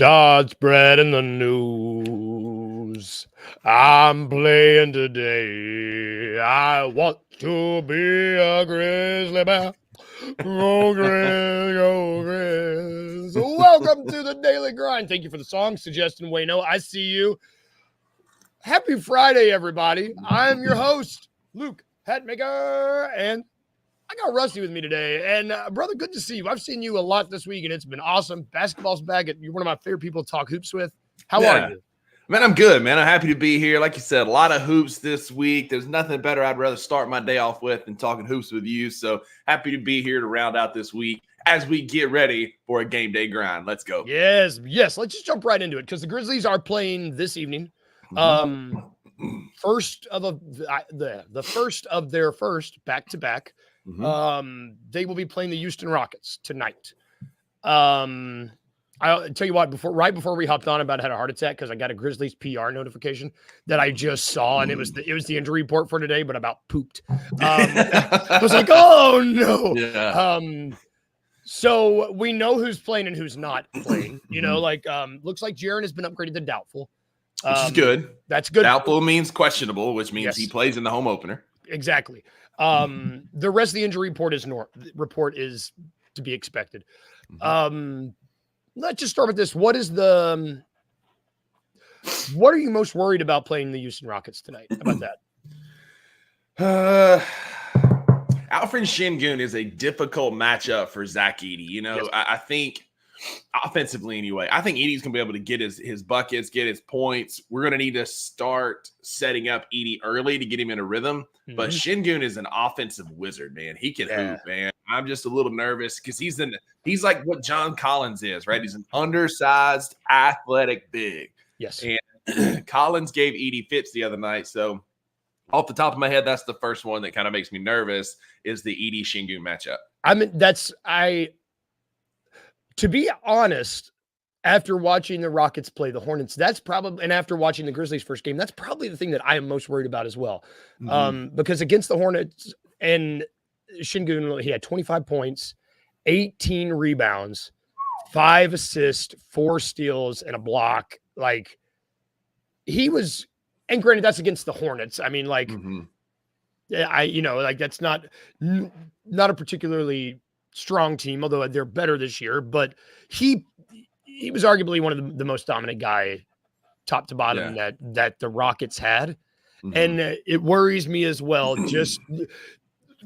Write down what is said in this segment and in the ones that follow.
Start spreading the news. I'm playing today. I want to be a grizzly bear. Go Grizz, go Grizz. Welcome to the Daily Grind. Thank you for the song suggestion, Wayno. I see you. Happy Friday, everybody. I'm your host, Luke Hatmaker, and I got Rusty with me today. And brother, good to see you. I've seen you a lot this week, and it's been awesome. Basketball's back. You're one of my favorite people to talk hoops with. How are you? Man, I'm good, man. I'm happy to be here. Like you said, a lot of hoops this week. There's nothing better I'd rather start my day off with than talking hoops with you. So happy to be here to round out this week as we get ready for a game day grind. Let's go. Yes. Let's just jump right into it because the Grizzlies are playing this evening. First of the first of their first back-to-back. They will be playing the Houston Rockets tonight. I'll tell you what, right before we hopped on, I had a heart attack because I got a Grizzlies PR notification that I just saw, and it was the injury report for today, but about pooped. I was like, oh no. Yeah. So we know who's playing and who's not playing. You know, looks like Jaren has been upgraded to doubtful. Which is good. That's good. Doubtful means questionable, which means he plays in the home opener. Exactly. The rest of the injury report is to be expected. Let's just start with this. What are you most worried about playing the Houston Rockets tonight? How about that? Alfred Şengün is a difficult matchup for Zach Edey. You know, I think offensively anyway, I think Edey's going to be able to get his buckets, get his points. We're going to need to start setting up Edey early to get him in a rhythm. But Şengün is an offensive wizard, man. He can hoop, man. I'm just a little nervous because he's like what John Collins is, right? He's an undersized, athletic big. Yes. And Collins gave Edey fits the other night. So off the top of my head, that's the first one that kind of makes me nervous is the Edey Şengün matchup. To be honest, after watching the Rockets play the Hornets, and after watching the Grizzlies' first game, that's probably the thing that I am most worried about as well. Because against the Hornets and Şengün, he had 25 points, 18 rebounds, 5 assists, 4 steals, and a block. Like, he was, and granted, that's against the Hornets. I mean, that's not a particularly strong team, although they're better this year, but he was arguably one of the most dominant guy top to bottom that the Rockets had. And it worries me as well, just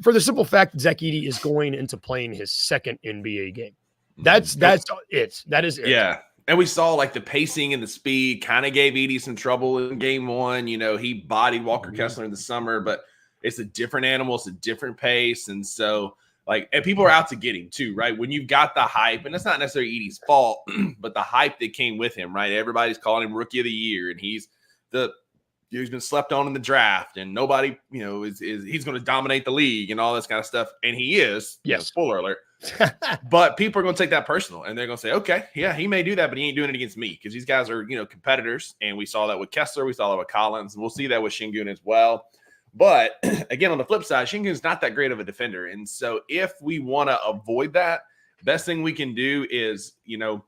for the simple fact that Zach Edey is going into playing his second NBA game. That's it. That is it. Yeah. And we saw the pacing and the speed kind of gave Edey some trouble in game one. You know, he bodied Walker Kessler in the summer, but it's a different animal. It's a different pace. And so and people are out to get him too, right? When you've got the hype, and it's not necessarily Edey's fault, but the hype that came with him, right? Everybody's calling him Rookie of the Year, and he's been slept on in the draft, and nobody, he's going to dominate the league and all this kind of stuff, and he is. Yes, spoiler alert. But people are going to take that personal, and they're going to say, okay, yeah, he may do that, but he ain't doing it against me because these guys are, competitors, and we saw that with Kessler, we saw that with Collins, and we'll see that with Şengün as well. But again, on the flip side, Şengün's not that great of a defender. And so if we want to avoid that, best thing we can do is, I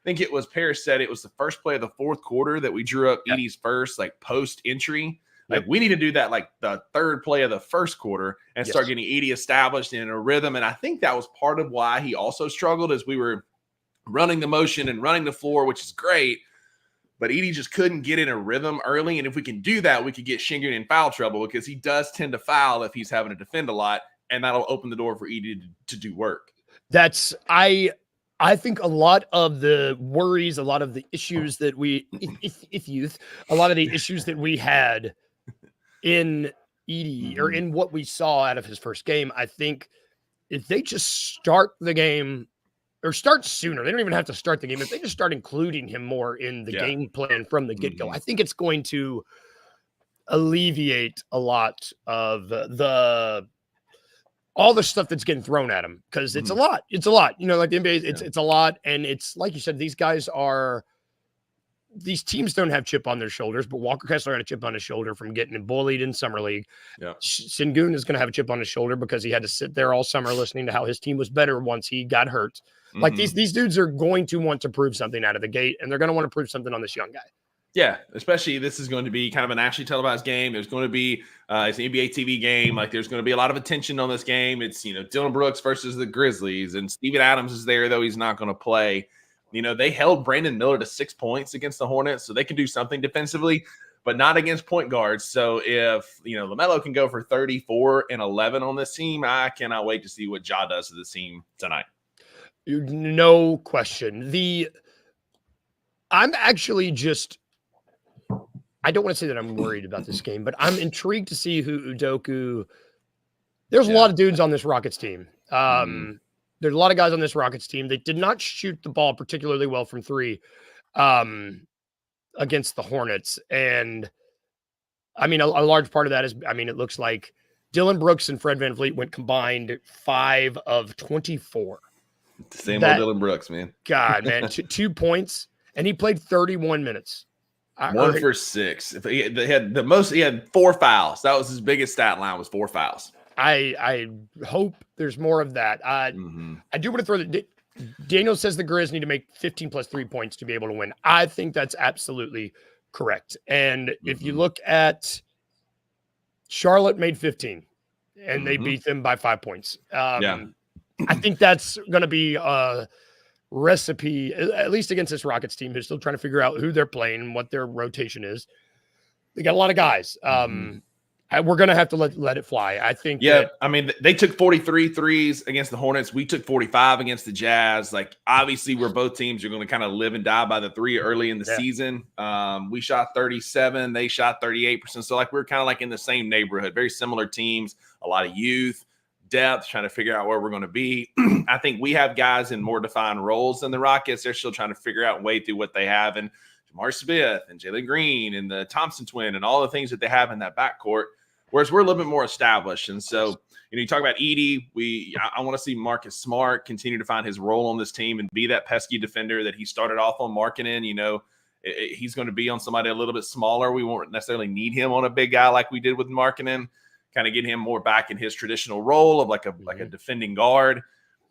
think it was Paris said it was the first play of the fourth quarter that we drew up Edey's first post entry. We need to do that the third play of the first quarter and start getting Edey established in a rhythm. And I think that was part of why he also struggled as we were running the motion and running the floor, which is great. But Edey just couldn't get in a rhythm early. And if we can do that, we could get Şengün in foul trouble because he does tend to foul if he's having to defend a lot. And that'll open the door for Edey to do work. I think a lot of the worries, a lot of the issues that a lot of the issues that we had in Edey or in what we saw out of his first game, I think if they just start the game or start sooner. They don't even have to start the game. If they just start including him more in the game plan from the get-go, I think it's going to alleviate a lot of all the stuff that's getting thrown at him because it's a lot. It's a lot. The NBA, it's a lot. And it's like you said, these guys these teams don't have chip on their shoulders, but Walker Kessler had a chip on his shoulder from getting bullied in summer league. Yeah. Sengun is going to have a chip on his shoulder because he had to sit there all summer listening to how his team was better once he got hurt. Like these dudes are going to want to prove something out of the gate, and they're going to want to prove something on this young guy. Yeah, especially this is going to be kind of a nationally televised game. There's going to be it's an NBA TV game. Like there's going to be a lot of attention on this game. It's Dylan Brooks versus the Grizzlies, and Steven Adams is there though he's not going to play. They held Brandon Miller to 6 points against the Hornets, so they can do something defensively, but not against point guards. So if LaMelo can go for 34 and 11 on this team, I cannot wait to see what Ja does to this team tonight. No question. I'm actually just. I don't want to say that I'm worried about this game, but I'm intrigued to see who Udoka. There's a lot of dudes on this Rockets team. There's a lot of guys on this Rockets team. They did not shoot the ball particularly well from three against the Hornets. And I mean, a large part of that is, it looks like Dylan Brooks and Fred VanVleet went combined 5 of 24. Same old Dylan Brooks, man. God, man, 2 points, and he played 31 minutes. 1 for 6. He had 4 fouls. That was his biggest stat line, was 4 fouls. I hope there's more of that. I do want to throw Daniel says the Grizz need to make 15 plus 3 points to be able to win. I think that's absolutely correct. And if you look at Charlotte made 15 and they beat them by 5 points. I think that's going to be a recipe, at least against this Rockets team who's still trying to figure out who they're playing and what their rotation is. They got a lot of guys. We're going to have to let it fly. I think. Yeah. They took 43 threes against the Hornets. We took 45 against the Jazz. Like, obviously, we're both teams are going to kind of live and die by the three early in the season. We shot 37. They shot 38%. So, we're kind of like in the same neighborhood. Very similar teams. A lot of youth, depth, trying to figure out where we're going to be. I think we have guys in more defined roles than the Rockets. They're still trying to figure out and wade through what they have. And Jamar Smith and Jalen Green and the Thompson twin and all the things that they have in that backcourt. Whereas we're a little bit more established. And so, you talk about Edey. I want to see Marcus Smart continue to find his role on this team and be that pesky defender that he started off on Markkanen. He's going to be on somebody a little bit smaller. We won't necessarily need him on a big guy like we did with Markkanen. Kind of get him more back in his traditional role of like a defending guard.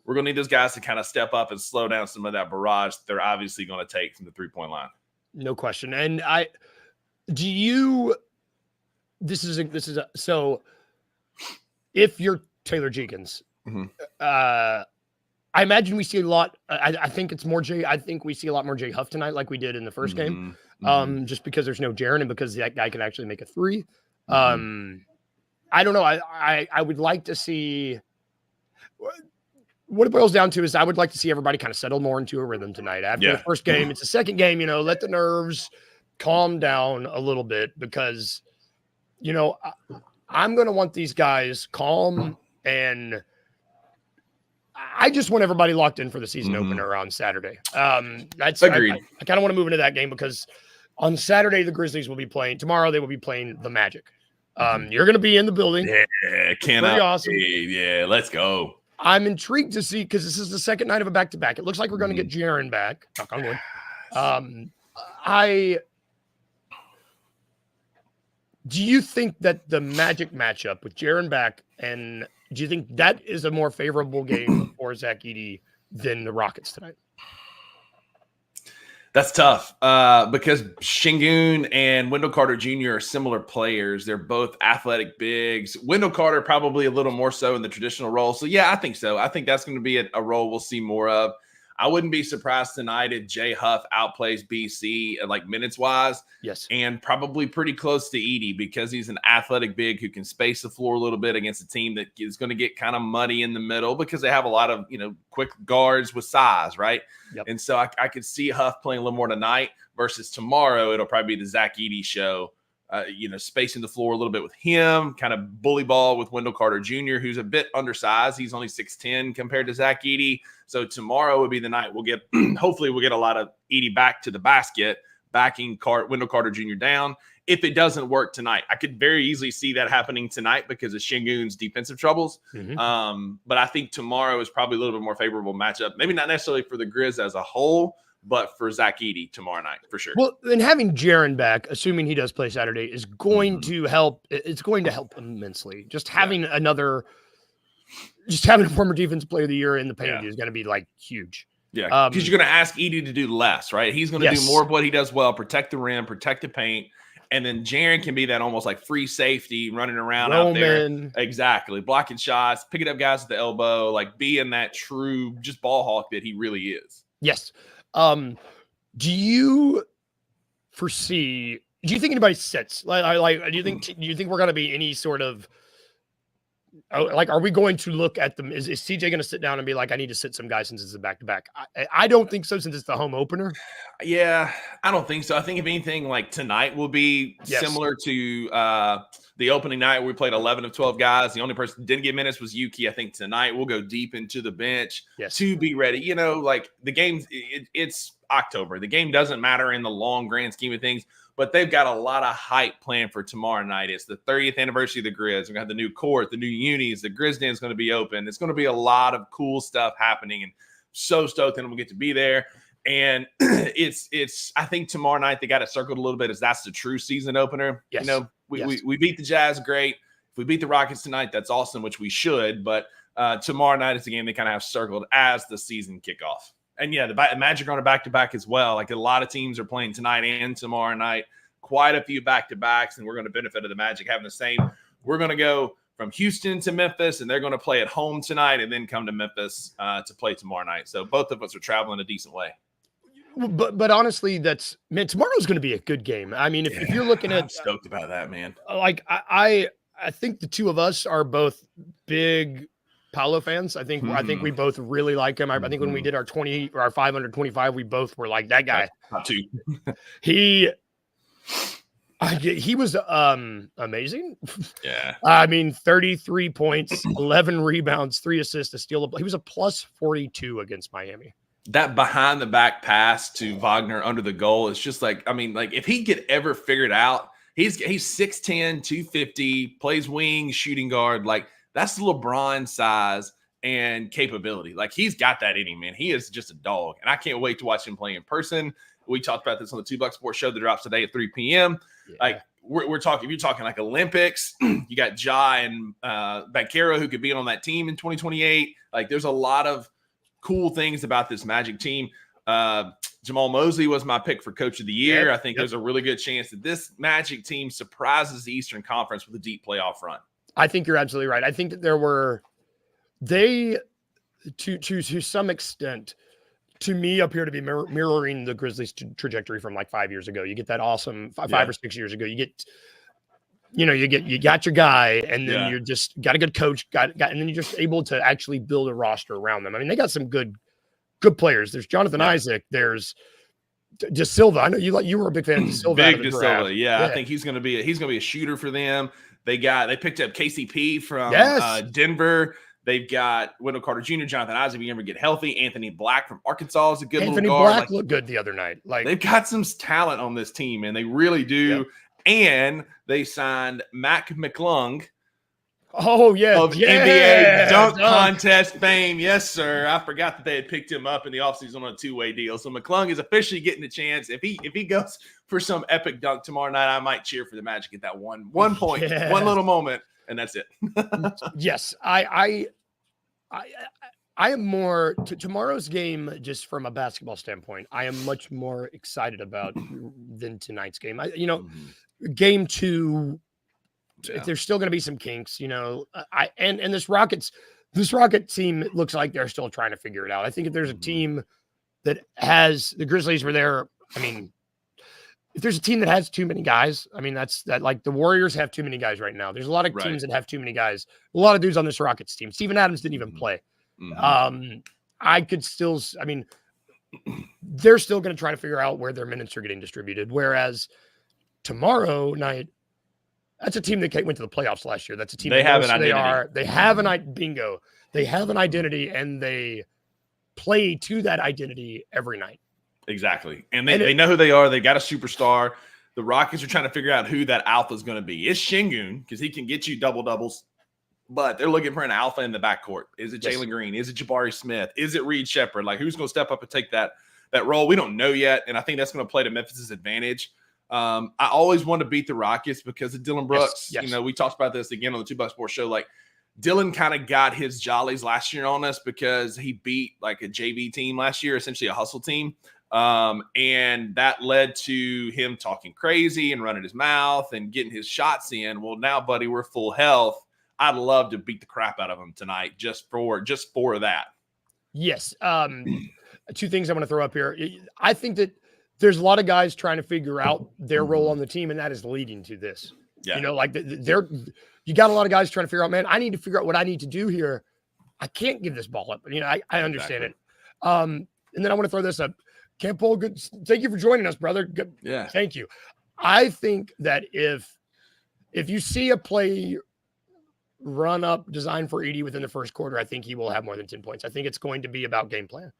We're going to need those guys to kind of step up and slow down some of that barrage that they're obviously going to take from the 3-point line. No question. And so if you're Taylor Jenkins, I imagine we see a lot. I think it's more I think we see a lot more Jay Huff tonight, like we did in the first game, just because there's no Jaren and because that guy can actually make a three. I don't know. I would like to see what it boils down to is I would like to see everybody kind of settle more into a rhythm tonight. After the first game, it's the second game, let the nerves calm down a little bit because, I'm going to want these guys calm, and I just want everybody locked in for the season opener on Saturday. That's agreed. I kind of want to move into that game because on Saturday, the Grizzlies will be playing. Tomorrow, they will be playing the Magic. You're going to be in the building. Yeah, pretty awesome. Yeah, let's go. I'm intrigued to see because this is the second night of a back-to-back. It looks like we're going to get Jaren back. Knock on wood. Do you think that the Magic matchup with Jaren back, and do you think that is a more favorable game for Zach Edey than the Rockets tonight? That's tough because Sengun and Wendell Carter Jr. are similar players. They're both athletic bigs. Wendell Carter probably a little more so in the traditional role. So, yeah, I think so. I think that's going to be a role we'll see more of. I wouldn't be surprised tonight if Jay Huff outplays BC minutes-wise. Yes. And probably pretty close to Edey because he's an athletic big who can space the floor a little bit against a team that is going to get kind of muddy in the middle because they have a lot of, quick guards with size, right? Yep. And so I could see Huff playing a little more tonight versus tomorrow. It'll probably be the Zach Edey show. Spacing the floor a little bit with him, kind of bully ball with Wendell Carter Jr., who's a bit undersized. He's only 6'10" compared to Zach Edey. So tomorrow would be the night we'll get, hopefully we'll get a lot of Edey back to the basket, backing Wendell Carter Jr. down. If it doesn't work tonight, I could very easily see that happening tonight because of Sengun's defensive troubles. But I think tomorrow is probably a little bit more favorable matchup. Maybe not necessarily for the Grizz as a whole, but for Zach Edey tomorrow night for sure. Well, and having Jaren back, assuming he does play Saturday, is going to help. It's going to help immensely. Just having a former defensive player of the year in the paint is going to be like huge. Yeah, because you're going to ask Edey to do less, right? He's going to do more of what he does well, protect the rim, protect the paint. And then Jaren can be that almost like free safety running around out there. Exactly. Blocking shots, picking up guys at the elbow, like being that true just ball hawk that he really is. Yes. Do you think anybody sits? Like do you think we're going to be any sort of are we going to look at them? Is CJ going to sit down and be like, I need to sit some guys since it's a back-to-back? I don't think so, since it's the home opener. Yeah, I don't think so. I think if anything, like tonight will be similar to the opening night where we played 11 of 12 guys. The only person who didn't get minutes was Yuki. I think tonight we'll go deep into the bench to be ready. You know, like the game, it's October. The game doesn't matter in the long grand scheme of things, but they've got a lot of hype planned for tomorrow night. It's the 30th anniversary of the Grizz. We're going to have the new court, the new unis, the Grizz Den is going to be open. It's going to be a lot of cool stuff happening, and so stoked that we'll get to be there. And it's I think tomorrow night they got it circled a little bit as that's the true season opener. Yes. You know, we beat the Jazz, great. If we beat the Rockets tonight, that's awesome, which we should. But tomorrow night is the game they kind of have circled as the season kickoff. And yeah, the Magic are on a back-to-back as well. Like a lot of teams are playing tonight and tomorrow night. Quite a few back-to-backs, and we're going to benefit of the Magic having the same. We're going to go from Houston to Memphis, and they're going to play at home tonight and then come to Memphis to play tomorrow night. So both of us are traveling a decent way. But honestly, tomorrow's going to be a good game. I mean, if you're looking at, I'm stoked about that, man. Like I think the two of us are both big Paolo fans. I think we both really like him. I think when we did our 525, we both were like, that guy. Not two. He was amazing. Yeah. I mean, 33 points, 11 rebounds, 3 assists, a steal. He was a plus 42 against Miami. That behind the back pass to Wagner under the goal is just like, I mean, like if he could ever figure it out, he's 6'10", 250, plays wing, shooting guard. Like that's LeBron size and capability. Like he's got that in him, man. He is just a dog. And I can't wait to watch him play in person. We talked about this on the 2 Buck Sports show that drops today at 3 p.m. Yeah. Like we're talking, if you're talking like Olympics, you got Ja and Banchero who could be on that team in 2028. Like there's a lot of cool things about this Magic team. Jamal Mosley was my pick for Coach of the Year. Yep. I think there's a really good chance that this Magic team surprises the Eastern Conference with a deep playoff run. I think you're absolutely right. I think that to some extent, to me, appear to be mirroring the Grizzlies trajectory from like 5 years ago. You get that awesome 5 or 6 years ago. You got your guy, and then you just got a good coach, and then you're just able to actually build a roster around them. I mean, they got some good players. There's Jonathan Isaac. There's De Silva. I know you were a big fan of De Silva. Big De Silva. Yeah, I think he's gonna be a shooter for them. They picked up KCP from Denver. They've got Wendell Carter Jr., Jonathan Isaac, if you ever get healthy. Anthony Black from Arkansas is a good Anthony little guard. Black looked good the other night. Like they've got some talent on this team, and they really do. Yep. And they signed Mac McClung. Oh, yeah. Of NBA dunk contest fame. Yes, sir. I forgot that they had picked him up in the offseason on a 2-way deal. So McClung is officially getting a chance. If he goes for some epic dunk tomorrow night, I might cheer for the Magic at that one point, one little moment, and that's it. Yes. I am more to tomorrow's game, just from a basketball standpoint. I am much more excited about than tonight's game. Game 2, there's still going to be some kinks, and this Rocket team, it looks like they're still trying to figure it out. I think if there's a team that has, the Grizzlies were there. I mean, if there's a team that has too many guys, I mean, like the Warriors have too many guys right now. There's a lot of teams that have too many guys. A lot of dudes on this Rockets team. Steven Adams didn't even play. I could still, I mean, they're still going to try to figure out where their minutes are getting distributed. Whereas tomorrow night, that's a team that went to the playoffs last year. That's a team they have an identity. They have bingo. They have an identity, and they play to that identity every night. Exactly. And they know who they are. They got a superstar. The Rockets are trying to figure out who that alpha is going to be. It's Şengün, because he can get you double-doubles, but they're looking for an alpha in the backcourt. Is it Jalen Green? Is it Jabari Smith? Is it Reed Shepherd? Like, who's going to step up and take that that role. We don't know yet, and I think that's going to play to Memphis's advantage. I always want to beat the Rockets because of Dylan Brooks. Yes. You know, we talked about this again on the 2 Bucks Sports Show. Like, Dylan kind of got his jollies last year on us because he beat like a JV team last year, essentially a hustle team. And that led to him talking crazy and running his mouth and getting his shots in. Well, now, buddy, we're full health. I'd love to beat the crap out of him tonight just for that. Yes. 2 things I want to throw up here. I think that there's a lot of guys trying to figure out their role on the team, and that is leading to this. Yeah. You know, like you got a lot of guys trying to figure out, man, I need to figure out what I need to do here. I can't give this ball up. You know, I understand it. And then I want to throw this up. Camp Paul, good. Thank you for joining us, brother. Good. Yeah. Thank you. I think that if you see a play run up designed for Edey within the first quarter, I think he will have more than 10 points. I think it's going to be about game plan.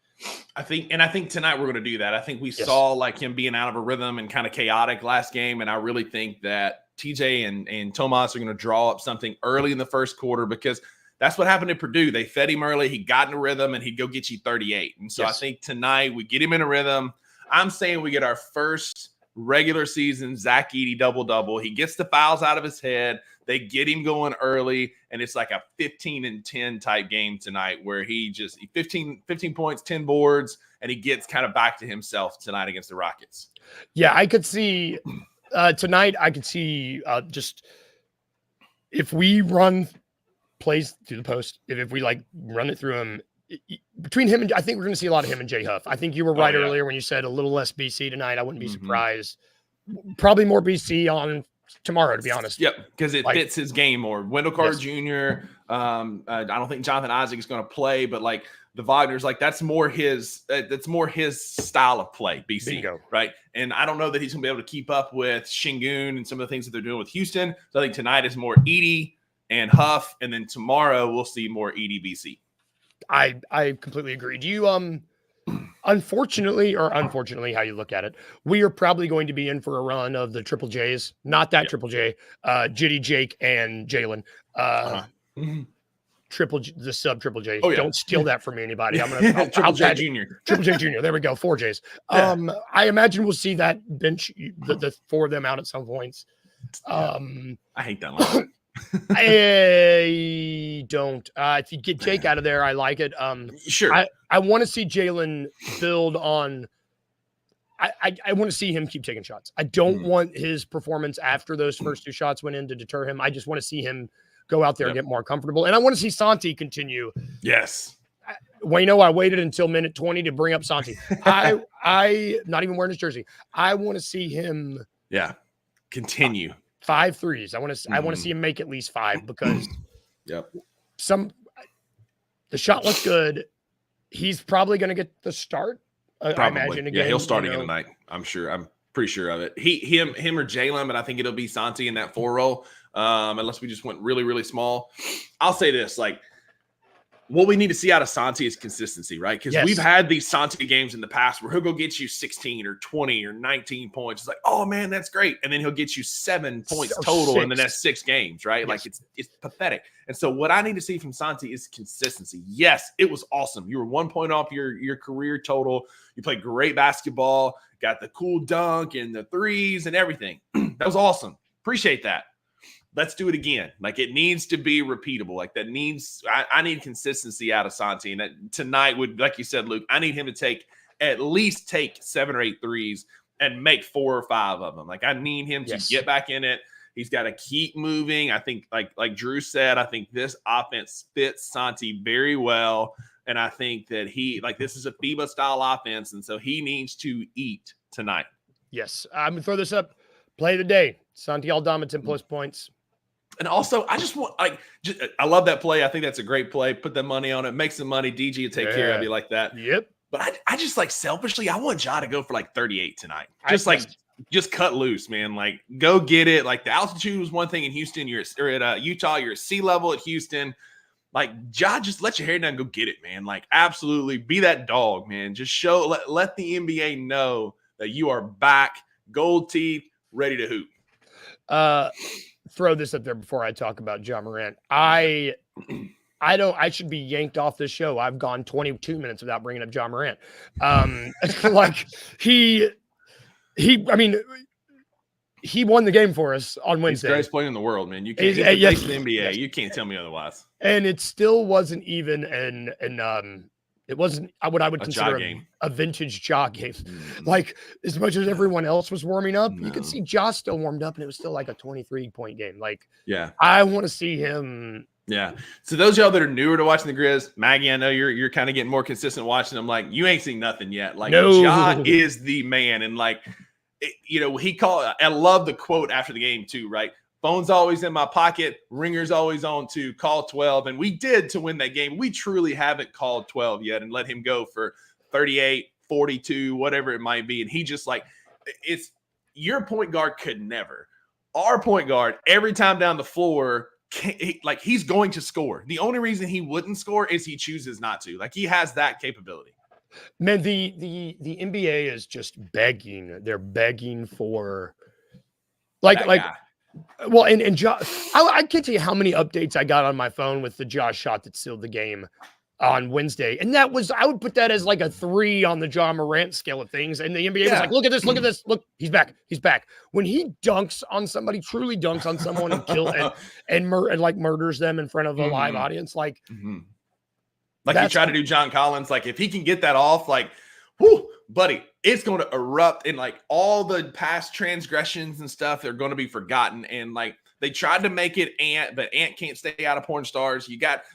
I think tonight we're going to do that. I think we saw like him being out of a rhythm and kind of chaotic last game. And I really think that TJ and Tomas are going to draw up something early in the first quarter because that's what happened at Purdue. They fed him early. He got in a rhythm and he'd go get you 38. And so I think tonight we get him in a rhythm. I'm saying we get our first regular season Zach Edey double-double. He gets the fouls out of his head. They get him going early, and it's like a 15-10 type game tonight where he 15 points, 10 boards, and he gets kind of back to himself tonight against the Rockets. Yeah, I could see tonight. I could see just if we run plays through the post, if we like run it through him, between him and I think we're going to see a lot of him and Jay Huff. I think you were right earlier when you said a little less BC tonight. I wouldn't be surprised. Probably more BC on tomorrow, to be honest. Yep, because it fits his game more. Wendell Carter Jr. I don't think Jonathan Isaac is going to play, but like the Wagner's, like that's more his style of play. BC, Bingo. Right? And I don't know that he's going to be able to keep up with Şengün and some of the things that they're doing with Houston. So I think tonight is more Edey and Huff, and then tomorrow we'll see more Edey BC. I completely agree. Do you unfortunately, how you look at it, we are probably going to be in for a run of the Triple J's, not that Triple J, Jitty, Jake, and Jalen. The sub Triple J. Oh, yeah. Don't steal that from me, anybody. I'm gonna Triple J Jr. Triple J Jr. There we go. 4 J's. I imagine we'll see that bench the 4 of them out at some points. I hate that line. I don't. If you get Jake out of there, I like it. Sure. I want to see Jalen build on. I want to see him keep taking shots. I don't want his performance after those first 2 shots went in to deter him. I just want to see him go out there and get more comfortable. And I want to see Santi continue. Yes. Wayno, I waited until minute 20 to bring up Santi. I not even wearing his jersey. I want to see him. Yeah. Continue. 5 threes. I want to see him make at least 5 because the shot looks good. He's probably going to get the start. I imagine again. Yeah, he'll start again tonight. I'm sure. I'm pretty sure of it. Him or Jalen, but I think it'll be Santi in that 4 role. Unless we just went really, really small. I'll say this, like, what we need to see out of Santi is consistency, right? Because we've had these Santi games in the past where he'll go get you 16 or 20 or 19 points. It's like, oh man, that's great. And then he'll get you 7 points total in the next 6 games, right? Yes. Like it's pathetic. And so what I need to see from Santi is consistency. Yes, it was awesome. You were 1 point off your career total. You played great basketball, got the cool dunk and the threes and everything. That was awesome. Appreciate that. Let's do it again. Like it needs to be repeatable. Like that needs, I need consistency out of Santi. And that tonight would, like you said, Luke, I need him to at least take 7 or 8 threes and make 4 or 5 of them. Like I need him to get back in it. He's got to keep moving. I think like Drew said, I think this offense fits Santi very well. And I think that this is a FIBA style offense. And so he needs to eat tonight. Yes. I'm going to throw this up. Play of the day. Santi Aldama, 10 plus points. And also, I just want I love that play. I think that's a great play. Put the money on it. Make some money. DG will take care of you like that. Yep. But I just like selfishly, I want Ja to go for like 38 tonight. Just cut loose, man. Like go get it. Like the altitude was one thing in Houston. You're at Utah. You're at sea level at Houston. Like Ja, just let your hair down. And go get it, man. Like absolutely be that dog, man. Just let the NBA know that you are back, gold teeth, ready to hoop. Throw this up there before I talk about Ja Morant. I I should be yanked off this show. I've gone 22 minutes without bringing up John Morant. Like he won the game for us on Wednesday. He's the greatest player in the world, man. You can't the NBA. Yes. You can't tell me otherwise. And it still wasn't even it wasn't what I would consider a vintage Ja game. Like, as much as everyone else was warming up, you could see Ja still warmed up, and it was still like a 23-point game. Like, I want to see him. Yeah. So those of y'all that are newer to watching the Grizz, Maggie, I know you're kind of getting more consistent watching them. Like, you ain't seen nothing yet. Like, Ja is the man. And like, he called. I love the quote after the game too. Right. Phone's always in my pocket. Ringer's always on to call 12. And we did to win that game. We truly haven't called 12 yet and let him go for 38, 42, whatever it might be. And he just like, it's your point guard could never. Our point guard, every time down the floor, he's going to score. The only reason he wouldn't score is he chooses not to. Like, he has that capability. Man, the NBA is just begging. They're begging for well, and Josh, I can't tell you how many updates I got on my phone with the Josh shot that sealed the game on Wednesday. And that was, I would put that as like a 3 on the John Morant scale of things. And the NBA was like, look at this, look, he's back. When he dunks on somebody, truly dunks on someone and murders them in front of a live audience. Like, like he tried to do John Collins. Like, if he can get that off, like, whoo, buddy, it's going to erupt, and like all the past transgressions and stuff are going to be forgotten. And like, they tried to make it Ant, but Ant can't stay out of porn stars.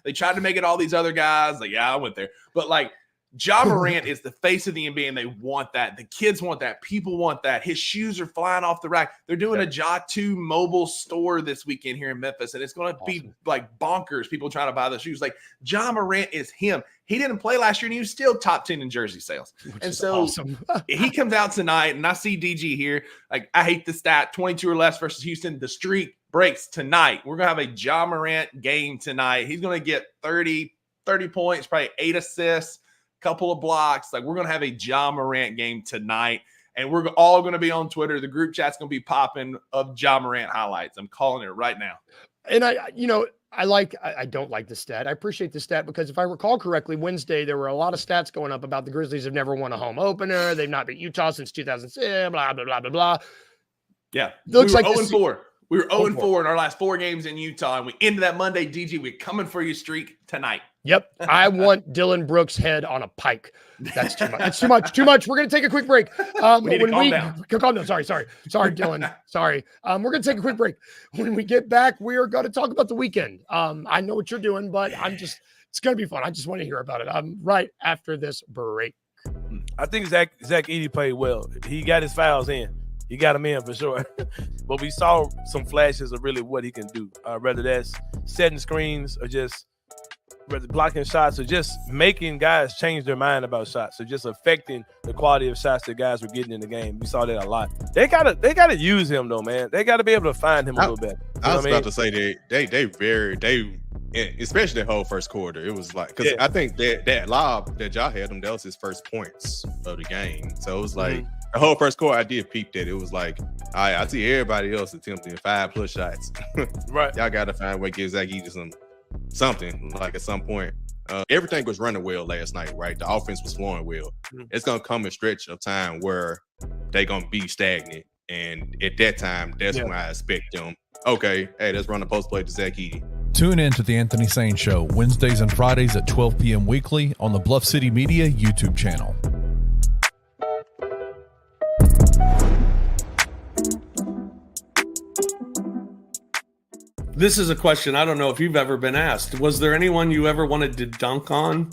They tried to make it all these other guys. Like, I went there, but like, Ja Morant is the face of the NBA, and they want that. The kids want that. People want that. His shoes are flying off the rack. They're doing a Ja 2 mobile store this weekend here in Memphis, and it's going to be like bonkers. People trying to buy the shoes. Like, Ja Morant is him. He didn't play last year, and he was still top 10 in jersey sales. And so he comes out tonight, and I see DG here. Like, I hate the stat, 22 or less versus Houston. The streak breaks tonight. We're going to have a Ja Morant game tonight. He's going to get 30 points, probably 8 assists. Couple of blocks. Like, we're going to have a Ja Morant game tonight, and we're all going to be on Twitter. The group chat's going to be popping of Ja Morant highlights. I'm calling it right now. And I don't like the stat. I appreciate the stat because if I recall correctly, Wednesday, there were a lot of stats going up about the Grizzlies have never won a home opener. They've not beat Utah since 2006, blah, blah, blah, blah, blah. Yeah. We were 0-4. We were 0-4 in our last 4 games in Utah, and we ended that Monday. DG, we're coming for you streak tonight. Yep. I want Dylan Brooks' head on a pike. That's too much. It's too much. We're going to take a quick break. We need to calm down. Calm down. Sorry, Dylan. Sorry. We're going to take a quick break. When we get back, we are going to talk about the weekend. I know what you're doing, but it's going to be fun. I just want to hear about it. Right after this break. I think Zach Edey played well. He got his fouls in. He got him in for sure. But we saw some flashes of really what he can do. Whether that's setting screens or just whether blocking shots or just making guys change their mind about shots. So just affecting the quality of shots that guys were getting in the game. We saw that a lot. They gotta use him though, man. They gotta be able to find him a little bit. I was about to say they especially the whole first quarter. It was like, because I think that lob that Ja had him, that was his first points of the game. So it was like the whole first quarter, I did peep that. It was like, I see everybody else attempting 5+ shots. Right. Y'all got to find a way to give Zach Edey something like at some point. Everything was running well last night, right? The offense was flowing well. It's going to come a stretch of time where they're going to be stagnant. And at that time, that's when I expect them, okay, hey, let's run a post play to Zach Edey. Tune in to The Anthony Sane Show, Wednesdays and Fridays at 12 p.m. weekly on the Bluff City Media YouTube channel. This is a question I don't know if you've ever been asked. Was there anyone you ever wanted to dunk on?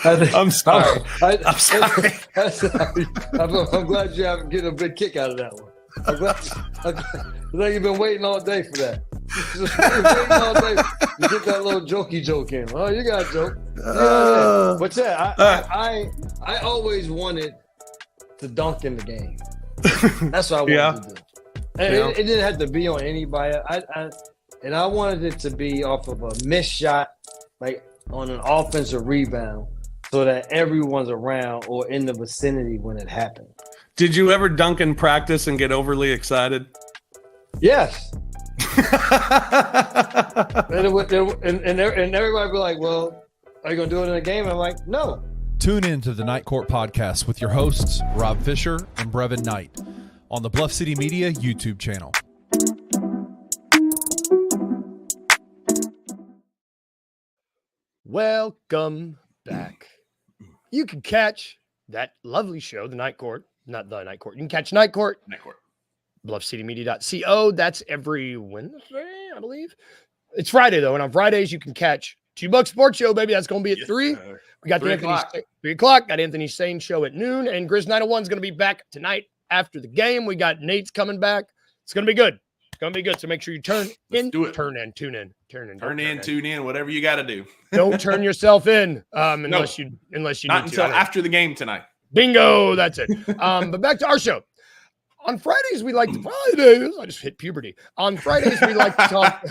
I'm sorry. I'm sorry. I'm glad you haven't getting a big kick out of that one. I'm glad you've been waiting all day for that. Just waiting all day to get that little jokey joke in. Oh, you got a joke. But yeah, I always wanted to dunk in the game. That's what I wanted to do. And it didn't have to be on anybody. I wanted it to be off of a missed shot, like on an offensive rebound. so that everyone's around or in the vicinity when it happened. Did you ever dunk in practice and get overly excited? Yes. and everybody be like, well, are you going to do it in a game? And I'm like, no. Tune in to the Night Court podcast with your hosts, Rob Fisher and Brevin Knight, on the Bluff City Media YouTube channel. Welcome back. You can catch that lovely show, The Night Court, not The Night Court. You can catch Night Court. BluffCityMedia.co. That's every Wednesday, I believe. It's Friday, though. And on Fridays, you can catch $2 Sports Show, baby. That's going to be at 3. We got 3 the o'clock. 3 o'clock. Got Anthony Sane show at noon. And Grizz 901 is going to be back tonight after the game. We got Nate's coming back. It's going to be good. It's going to be good. So make sure you tune in, tune in. Tune in, whatever you got to do. Don't turn yourself in unless you Not need until to. after the game tonight. Bingo. That's it. But back to our show. On Fridays, we like to Fridays. I just hit puberty. On Fridays, we like to talk.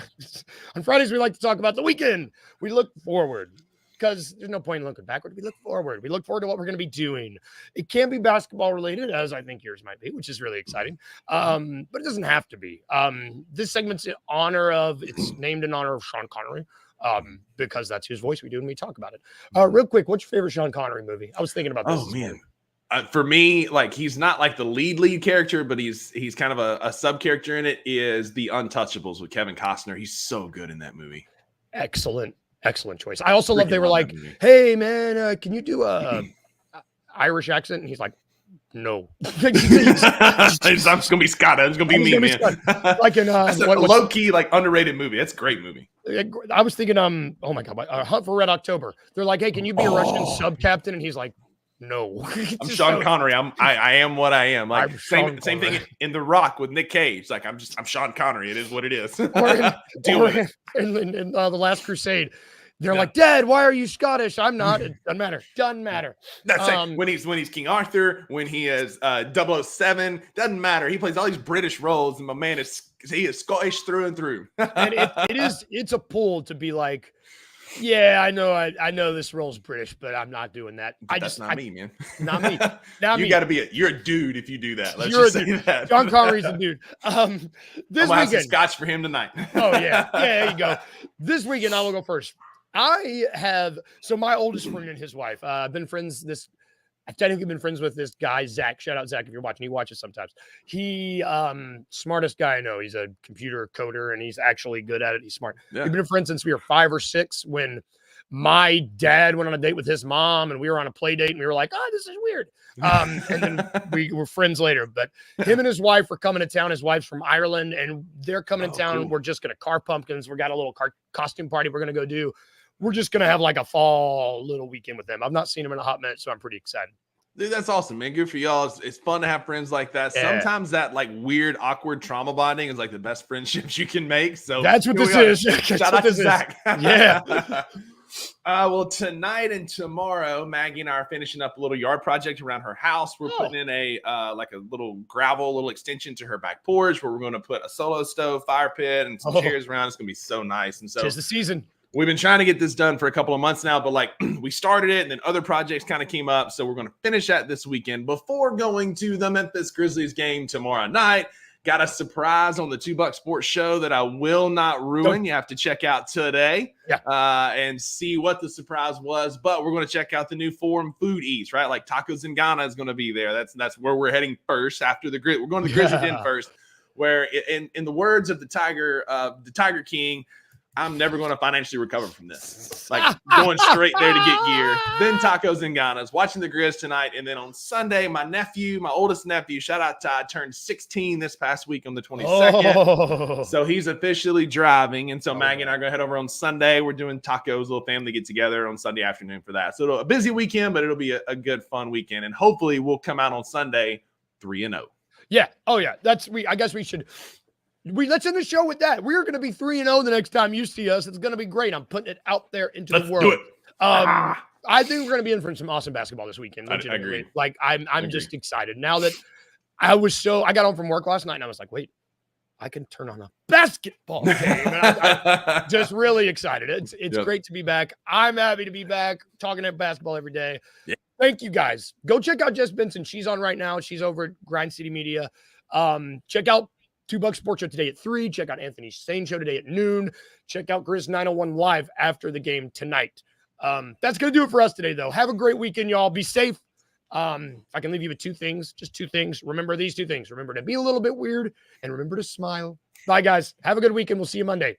On Fridays, we like to talk about the weekend. We look forward because there's no point in looking backward. We look forward. We look forward to what we're going to be doing. It can be basketball related, as I think yours might be, which is really exciting. But it doesn't have to be. This segment's in honor of. It's named in honor of Sean Connery. Because that's whose voice we do when we talk about it. Real quick, what's your favorite Sean Connery movie? I was thinking about this. Oh man. For me, like he's not like the lead character, but he's kind of a sub character in it. Is The Untouchables with Kevin Costner? He's so good in that movie. Excellent choice. I also love they were love like, that movie. "Hey man, can you do a Irish accent?" And he's like, "No." I'm just gonna be Scott. It's gonna be me, man. Like in That's a low key, like underrated movie. That's a great movie. I was thinking, oh my god, Hunt for Red October. They're like, "Hey, can you be a Russian sub captain?" And he's like, "No." I'm Sean Connery. I am what I am. Like I'm same Sean thing in The Rock with Nick Cage. Like I'm Sean Connery. It is what it is. In The Last Crusade, they're Yeah. like, "Dad, why are you Scottish?" I'm not. It doesn't matter. Doesn't matter. That's it. When he's King Arthur, when he is 007, doesn't matter. He plays all these British roles, and my man is Scottish through and through. And it's a pull to be like, yeah, I know this role's British, but I'm not doing that. That's not me, man. Not me. Not You me. got to be you're a dude if you do that. Let's You're just a say dude. that. John Connery's a dude. This I'm gonna have some weekend. scotch for him tonight. Oh yeah, there you go. This weekend I will go first. So my oldest friend and his wife. I've technically been friends with this guy, Zach. Shout out Zach if you're watching. He watches sometimes. He smartest guy I know. He's a computer coder and he's actually good at it. He's smart. Yeah. We've been friends since we were 5 or 6 when my dad went on a date with his mom and we were on a play date and we were like, "Oh, this is weird." And then we were friends later. But him and his wife were coming to town. His wife's from Ireland and they're coming to town. Cool. We're just going to carve pumpkins. We got a little costume party we're going to go do. We're just going to have like a fall little weekend with them. I've not seen them in a hot minute, so I'm pretty excited. Dude, that's awesome, man. Good for y'all. It's fun to have friends like that. Yeah. Sometimes that like weird, awkward trauma bonding is like the best friendships you can make. So That's what here this we are. is. That's Shout what out to this is. Zach. Yeah. Well, tonight and tomorrow, Maggie and I are finishing up a little yard project around her house. We're putting in a little gravel, little extension to her back porch where we're going to put a solo stove, fire pit, and some chairs around. It's going to be so nice. And so Tis the season. we've been trying to get this done for a couple of months now, but like we started it and then other projects kind of came up. So we're going to finish that this weekend before going to the Memphis Grizzlies game tomorrow night. Got a surprise on the $2 Sports Show that I will not ruin. You have to check out today and see what the surprise was. But we're going to check out the new Forum Food Eats, right? Like Tacos in Ghana is going to be there. That's where we're heading first after the We're going to the Grizzly Den first, where in the words of the Tiger King, I'm never going to financially recover from this. Like going straight there to get gear, then Tacos and Ghanas, watching the Grizz tonight. And then on Sunday, my oldest nephew, shout out Todd, turned 16 this past week on the 22nd. Oh. So he's officially driving. And so Maggie and I are going to head over on Sunday. We're doing tacos, little family get together on Sunday afternoon for that. So a busy weekend, but it'll be a good, fun weekend. And hopefully we'll come out on Sunday 3-0. Yeah. Oh yeah. I guess we should. Let's end the show with that. We're going to be 3-0 the next time you see us. It's going to be great. I'm putting it out there into the world. Do it. I think we're going to be in for some awesome basketball this weekend. I agree. Like I'm just excited now that I got home from work last night and I was like, wait, I can turn on a basketball game. And I'm just really excited. It's great to be back. I'm happy to be back talking about basketball every day. Yeah. Thank you guys. Go check out Jess Benson. She's on right now. She's over at Grind City Media. Check out $2 Sports Show today at 3. Check out Anthony's Sane Show today at noon. Check out Grizz 901 live after the game tonight. That's going to do it for us today, though. Have a great weekend, y'all. Be safe. If I can leave you with 2 things, just 2 things. Remember these 2 things. Remember to be a little bit weird and remember to smile. Bye, guys. Have a good weekend. We'll see you Monday.